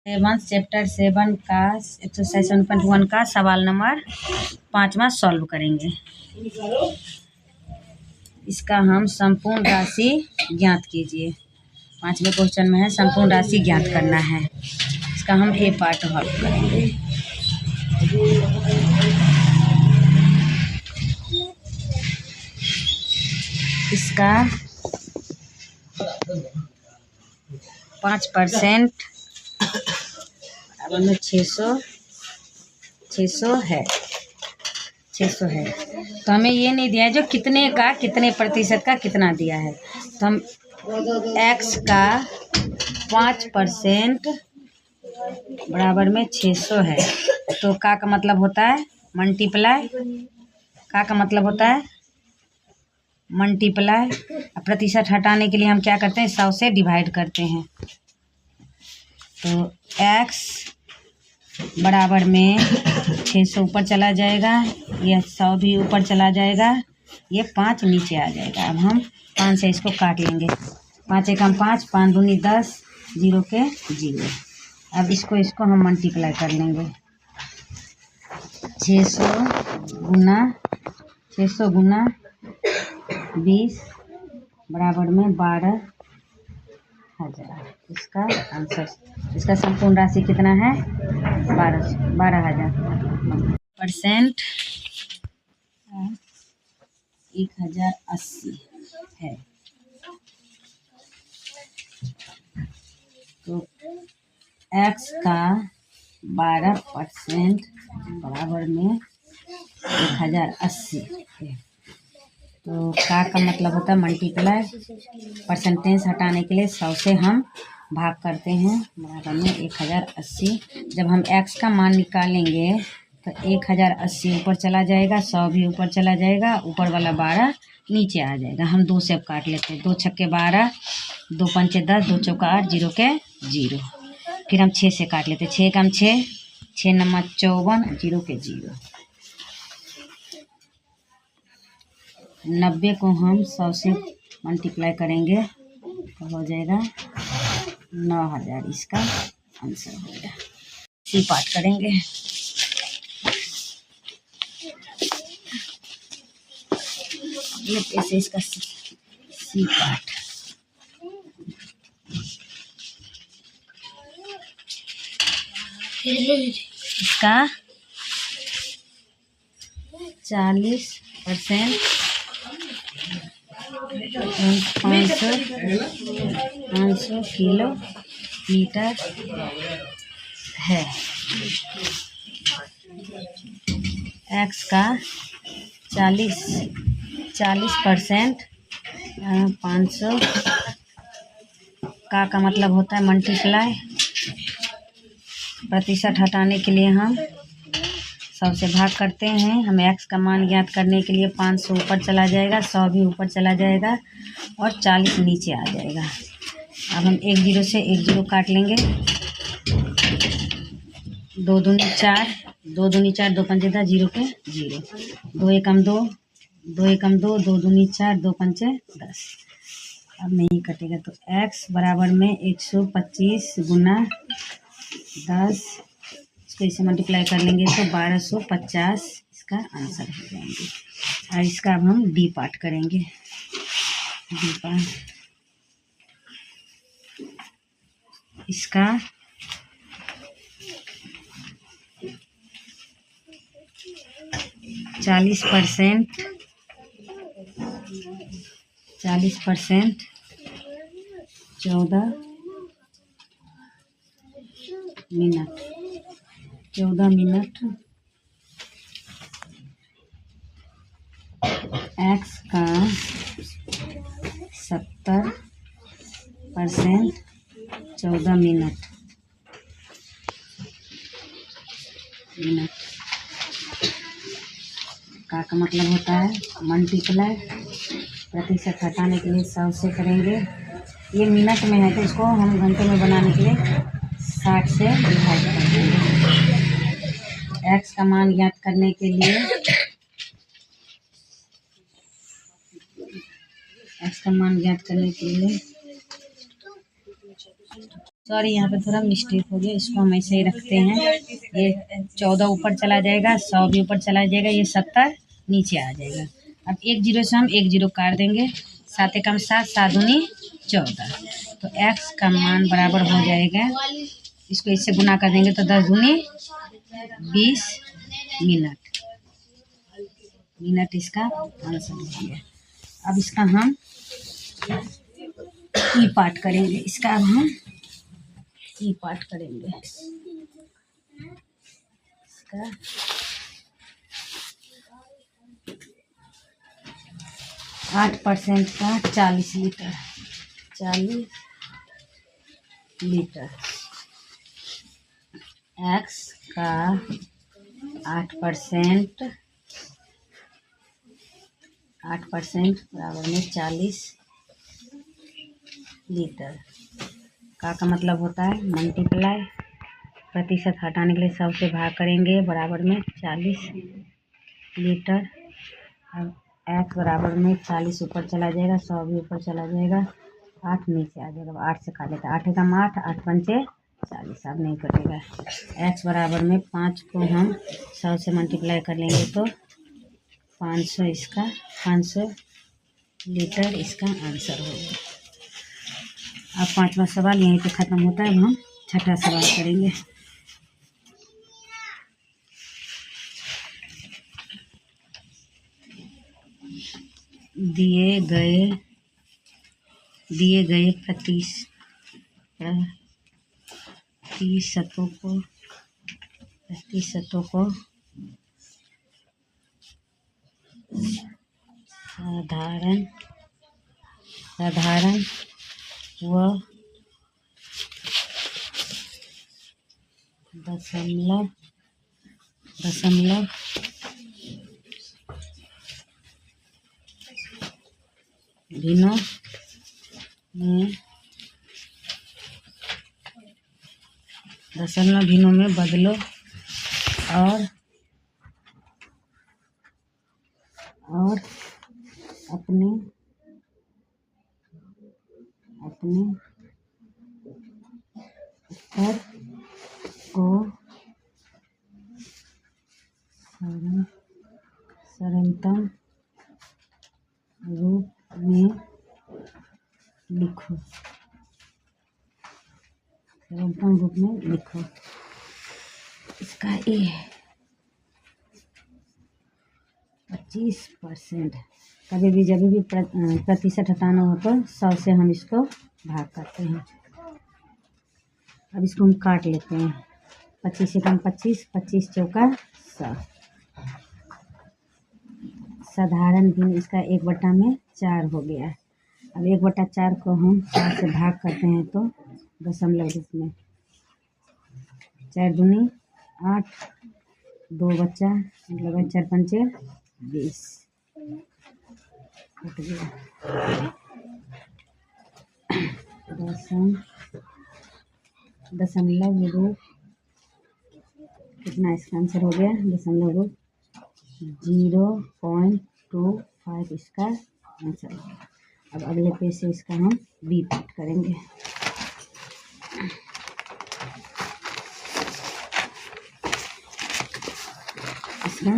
Chapter 7 का exercise 7.1 का सवाल नंबर 5वां सॉल्व करेंगे। इसका हम संपूर्ण राशि ज्ञात कीजिए। 5वें क्वेश्चन में है संपूर्ण राशि ज्ञात करना है। इसका हम ए पार्ट हल करेंगे। इसका 5% बराबर में 600 है। 600 है तो हमें ये नहीं दिया है जो कितने का कितने प्रतिशत का कितना दिया है। तो हम x का 5% बराबर में 600 है तो का मतलब होता है मल्टीप्लाई। का मतलब होता है मल्टीप्लाई। प्रतिशत हटाने के लिए हम क्या करते हैं 100 से डिवाइड करते हैं। तो x बराबर में 600 ऊपर चला जाएगा, ये 100 भी ऊपर चला जाएगा, ये 5 नीचे आ जाएगा। अब हम 5 से इसको काट लेंगे। 5 एकम 5, 5 दूनी 10, 0 के 0। अब इसको हम मल्टीप्लाई कर लेंगे। 600 गुना 20 बराबर में 12,000। इसका आंसर, इसका संपूर्ण राशि कितना है 12,000। परसेंट 1080 है। तो x का 12% बराबर में 1080 है। तो का मतलब होता है मल्टीप्लाई। परसेंटेज हटाने के लिए 100 से हम भाग करते हैं बराबर में 1080। जब हम x का मान निकालेंगे तो 1080 ऊपर चला जाएगा, 100 भी ऊपर चला जाएगा, ऊपर वाला 12 नीचे आ जाएगा। हम 2 से अब काट लेते हैं। 2 छक्के 12, 2 पंचे 10, 2 चौका 8, 0 के 0। फिर हम 6 से काट लेते हैं। 6 एकम 6, 6 नम्बर 54, 0 के 0। 90 को हम 100 से मल्टीप्लाई करेंगे तो हो जाएगा 9,000। इसका आंसर हो गया। सी पार्ट करेंगे। ऐसे इसका सी पार्ट। इसका 40% 500 किलोमीटर है। x का 40% 500 का मतलब होता है मल्टीप्लाई। प्रतिशत हटाने के लिए हम 100 से भाग करते हैं। हमें x का मान ज्ञात करने के लिए 500 ऊपर चला जाएगा, 100 भी ऊपर चला जाएगा और 40 नीचे आ जाएगा। अब हम 1 0 से 1 0 काट लेंगे। 2 दूनी 4, 2 दूनी 4, 2 पंचे 10, 0 के 0। 2 एकम 2, 2 एकम 2, 2 दूनी 4, 2 पंचे 10। अब नहीं कटेगा तो x बराबर में 125 गुना 10, इसको इसे मल्टीप्लाई कर लेंगे तो 1250 इसका आंसर हो जाएंगे। और इसका अब हम डी पार्ट करेंगे। डी पार्ट इसका 40% 14 मिनट x का 70% 14 मिनट। का मतलब होता है मल्टीप्लाई। प्रतिशत हटाने के लिए 100 से करेंगे। ये मिनट में है तो इसको हम घंटे में बनाने के लिए 60 से डिवाइड कर देंगे। x का मान ज्ञात करने के लिए x का मान ज्ञात करने के लिए सॉरी, यहाँ पे थोड़ा मिस्टेक हो गया, इसको हम ऐसे ही रखते हैं। ये 14 ऊपर चला जाएगा, 100 भी ऊपर चला जाएगा, ये 70 नीचे आ जाएगा। अब 1 जीरो से हम 1 जीरो काट देंगे। 7 एकम 7, 7 दूनी 14। तो x का मान बराबर हो जाएगा, इसको इससे गुना कर देंगे तो 10 दूनी 20 मिनट इसका आंसर हो गया। अब इसका हम ई पार्ट करेंगे, इसका अब हम ई पार्ट करेंगे। इसका 8% का 40 लीटर, 40 लीटर। x का 8% बराबर में 40 लीटर। का मतलब होता है मल्टीप्लाई, प्रतिशत हटाने के लिए 100 से भाग करेंगे, बराबर में 40 लीटर। अब x बराबर में 40 ऊपर चला जाएगा, 100 भी ऊपर चला जाएगा, 8 नीचे आ जाएगा। 8 से काट लेते हैं, 8 एकम 8, 8 पंचे 40, अब नहीं कटेगा। x बराबर में 5 को हम 100 से मल्टीप्लाई कर लेंगे तो 500, इसका 500 लीटर इसका आंसर होगा। अब 5वां सवाल यहीं पे ख़त्म होता है। अब हम 6ठा सवाल करेंगे। दिए गए प्रतिशतों को साधारण व दशमलव भिन्नों में बदलो और अपने उत्तर को सरलतम रूप में लिखो। इसका ए है 25%। कभी भी जब भी प्रतिशत हटाना हो तो 100 से हम इसको भाग करते हैं। अब इसको हम काट लेते हैं। 25 एकम 25, 25 चौका 100। साधारण भिन्न, इसका 1/4 हो गया। अब 1/4 को हम 4 से भाग करते हैं तो दशमलव रूप में 4 दूनी 8, 2 बच्चा, मतलब 4 पंचे 20 कट गया। दशमलव रूप कितना इसका आंसर हो गया? दशमलव रूप 0.25 इसका आंसर हो गया। अब अगले पेज से इसका हम बी पार्ट करेंगे। इसका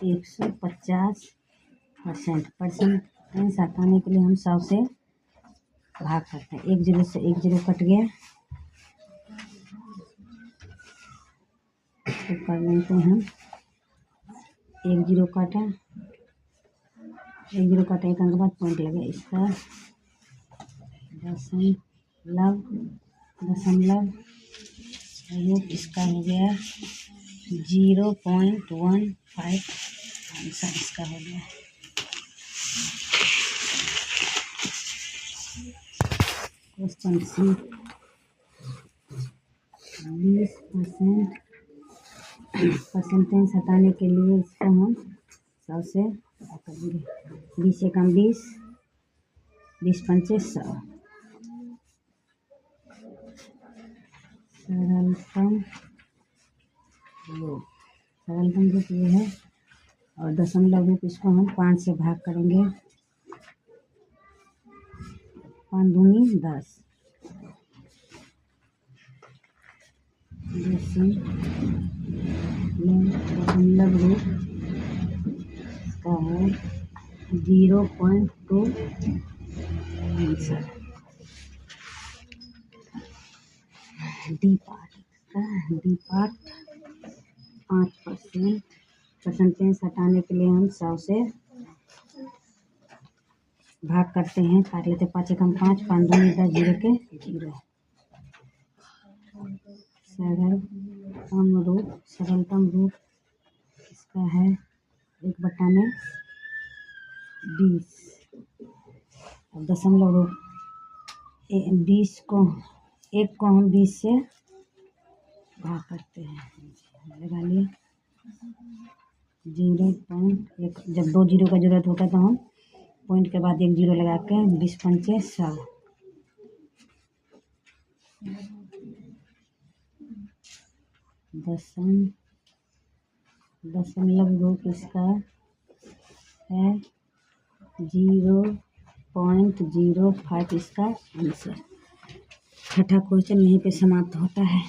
150% हटाने के लिए हम 100 से भाग करते हैं। 1 जीरो से 1 जीरो कट गया तो कर लेते हैं हम 1 जीरो काटा, 1 जीरो काटा, 1 अंक के बाद पॉइंट लगे। इसका दशमलव रूप इसका हो गया 0.15 आंसर इसका हो गया। क्वेश्चन सी 20% हटाने के लिए इसको हम 100 से करेंगे। 20 एकम 20, 20 पंचे 100। सरलतम रूप ये है और दशमलव रूप इसको हम 5 से भाग करेंगे। 5 दूनी 10। दशमलव रूप का है 0.2 आंसर। D part 5%। परसेंटेज हटाने के लिए हम 100 से भाग करते हैं। काट लेते 5 एकम 5, 5 दूनी 10, 0 के 0। सरलतम रूप इसका है 1/20। अब दशमलव रूप 20 को 1 को हम 20 से भाग करते हैं। लगा लिए 0.1। जब 2 जीरो का जरूरत होता है तो हम पॉइंट के बाद 1 जीरो लगा के 20 पंचे 100। दशमलव रूप इसका है 0.05 इसका आंसर। छठा क्वेश्चन यहीं पे समाप्त होता है।